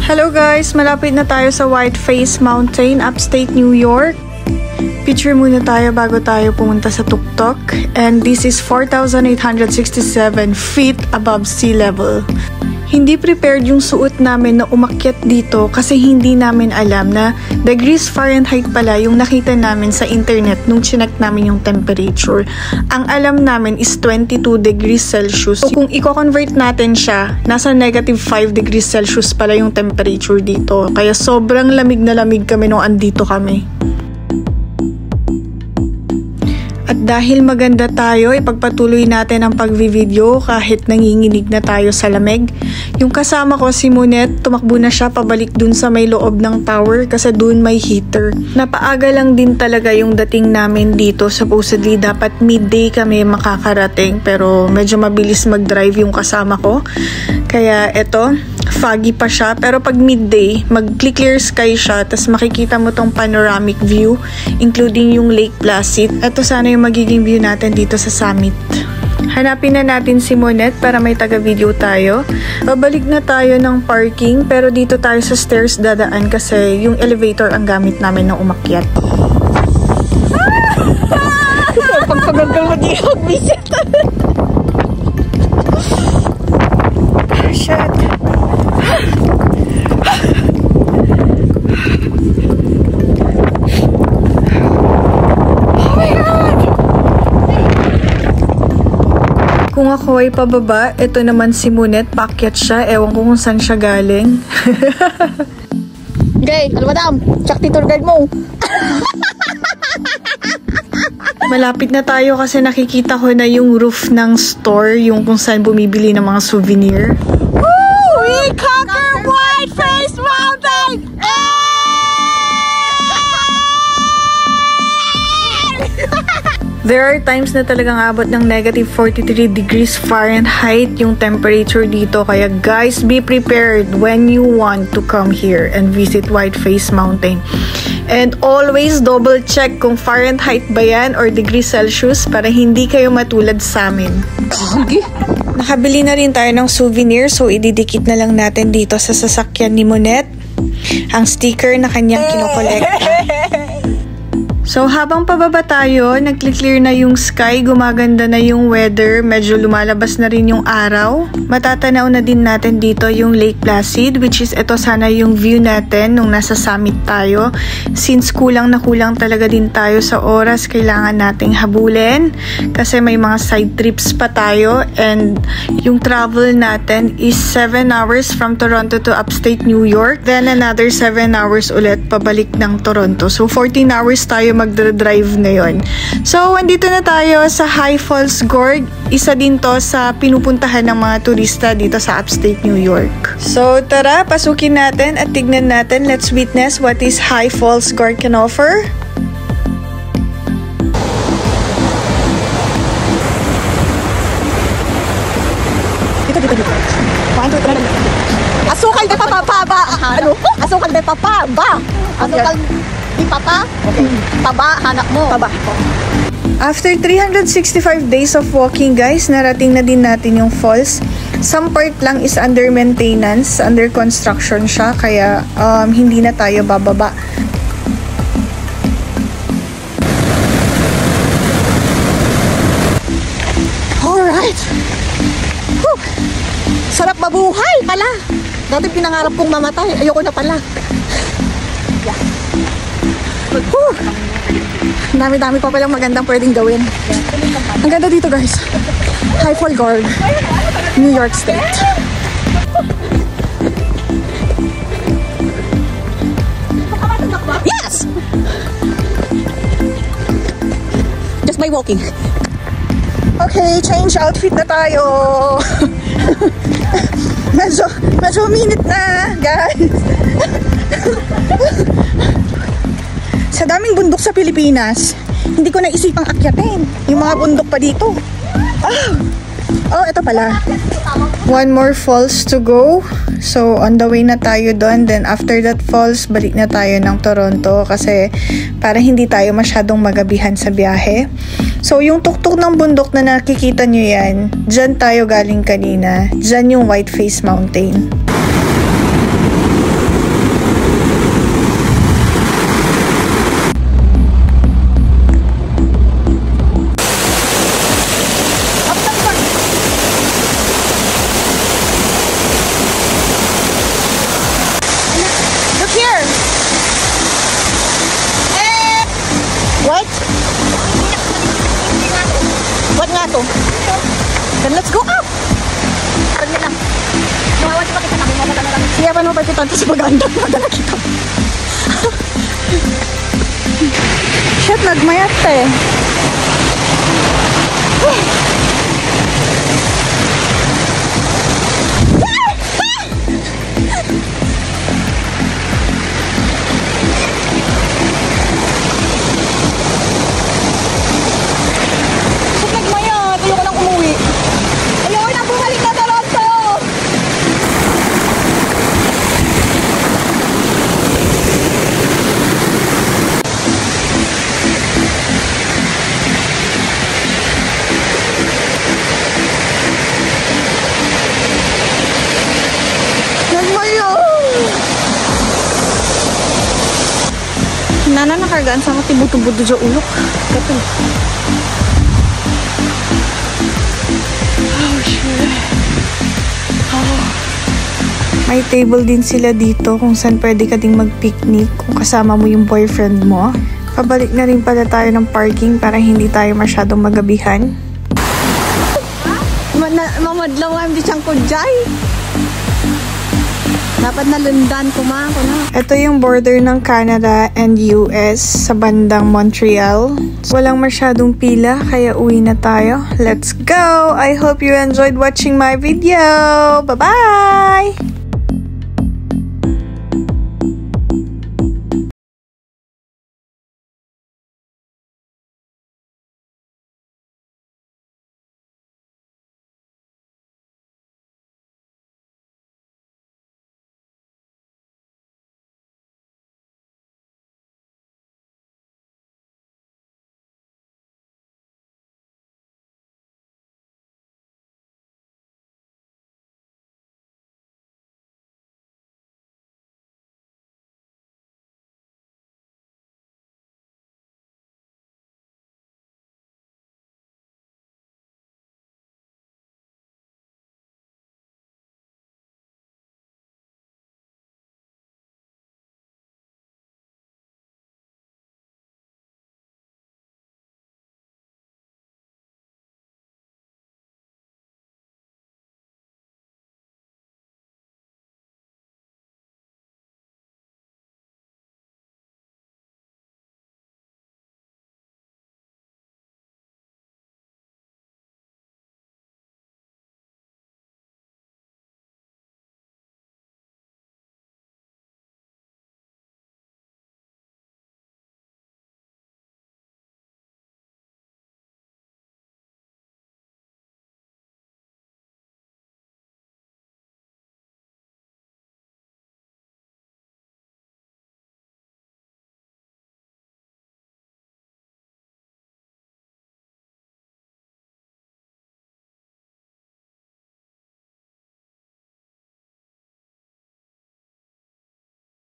Hello guys! Malapit na tayo sa Whiteface Mountain, upstate New York. Picture muna tayo bago tayo pumunta sa tuktok. And this is 4,867 feet above sea level. Hindi prepared yung suot namin na umakyat dito kasi hindi namin alam na degrees Fahrenheit pala yung nakita namin sa internet nung chinek namin yung temperature. Ang alam namin is 22 degrees Celsius. So kung i-convert natin siya, nasa negative 5 degrees Celsius pala yung temperature dito. Kaya sobrang lamig na lamig kami nung andito kami. At dahil maganda tayo, ipagpatuloy natin ang pagvi-video kahit nanginginig na tayo sa lamig. Yung kasama ko, si Monet, tumakbo na siya pabalik dun sa may loob ng tower kasi dun may heater. Napaaga lang din talaga yung dating namin dito. Supposedly, dapat midday kami makakarating pero medyo mabilis mag-drive yung kasama ko. Kaya eto, foggy pa siya pero pag midday, mag-clear sky siya tapos makikita mo tong panoramic view including yung Lake Placid. Eto sana yung magiging view natin dito sa summit. Hanapin na natin si Monet para may taga-video tayo. Babalik na tayo ng parking pero dito tayo sa stairs dadaan kasi yung elevator ang gamit namin na umakyat. Pagpagagal mag-ihog, visit! Shit! Kung ako ay pababa, ito naman si Monet, paakyat siya. Ewan ko kung saan siya galing. Okay, ano madam? Check the tour guide mo. Malapit na tayo kasi nakikita ko na yung roof ng store, yung kung saan bumibili ng mga souvenir. Woo! We conquer Whiteface Mountain! There are times na talagang abot ng negative 43 degrees Fahrenheit yung temperature dito. Kaya guys, be prepared when you want to come here and visit Whiteface Mountain. And always double check kung Fahrenheit ba yan or degree Celsius para hindi kayo matulad sa amin. Nakabili na rin tayo ng souvenir so ididikit na lang natin dito sa sasakyan ni Monet ang sticker na kanyang kinokolekta. So habang pababa tayo, nag-clear na yung sky, gumaganda na yung weather, medyo lumalabas na rin yung araw. Matatanaw na din natin dito yung Lake Placid, which is ito sana yung view natin nung nasa summit tayo. Since kulang na kulang talaga din tayo sa oras, kailangan nating habulin kasi may mga side trips pa tayo and yung travel natin is 7 hours from Toronto to upstate New York, then another 7 hours ulit pabalik ng Toronto. So 14 hours tayo mag-drive ngayon. So, andito na tayo sa High Falls Gorge. Isa din to sa pinupuntahan ng mga turista dito sa upstate New York. So, tara, pasukin natin at tignan natin. Let's witness what is High Falls Gorge can offer. Dito. Asukal de papaba. Ano? Asukal de papaba. Asukal di papa. Okay. Paba, hanap mo. Paba. After 365 days of walking guys, narating na din natin yung falls. Some part lang is under maintenance, under construction siya, kaya hindi na tayo bababa. Alright. Whew. Sarap mabuhay pala. Dati pinangarap kong mamatay, ayoko na pala. Yeah. Dami-dami pa palang magandang pwedeng gawin. Ang ganda dito guys. High Falls Gorge, New York State. Yes! Just by walking. Okay, change outfit na tayo. medyo minute na guys. Sa daming bundok sa Pilipinas, hindi ko naisipang akyatin. Yung mga bundok pa dito. Oh, ito pala. One more falls to go. So, on the way na tayo doon. Then, after that falls, balik na tayo ng Toronto kasi para hindi tayo masyadong magabihan sa biyahe. So, yung tuktok ng bundok na nakikita nyo yan, dyan tayo galing kanina. Dyan yung Whiteface Mountain. Then let's go up! Paglit lang. Nawawan pa kita namin. Mabata na lang. Siya pa naman kita sa pag-anda. Madala kita. Shit, nagmayat eh. Nana nakargaan sama tibu-tubo do ulok. Kato. Oh, shit. Oh. May table din sila dito kung saan pwede ka ding mag-picnic kung kasama mo yung boyfriend mo. Pabalik na rin pala tayo ng parking para hindi tayo masyadong magabihan. Mamadlaw ang di siyang kudjay. Dapat nalundan ko na. Ito yung border ng Canada and US sa bandang Montreal. Walang masyadong pila kaya uwi na tayo. Let's go! I hope you enjoyed watching my video. Bye-bye!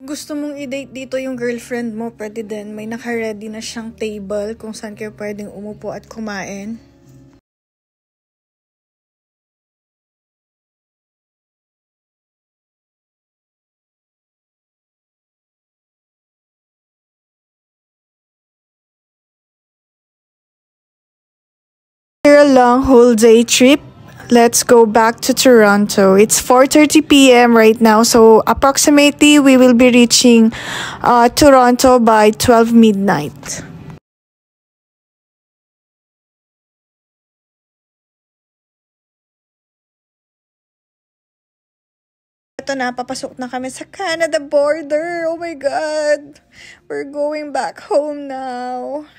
Gusto mong i-date dito yung girlfriend mo, pwede din. May naka-ready na siyang table kung saan kayo pwedeng umupo at kumain. After a long whole day trip, let's go back to Toronto. It's 4:30 p.m. right now, so approximately we will be reaching Toronto by 12 midnight. Ito na, papasok na kami sa Canada border. Oh my God! We're going back home now.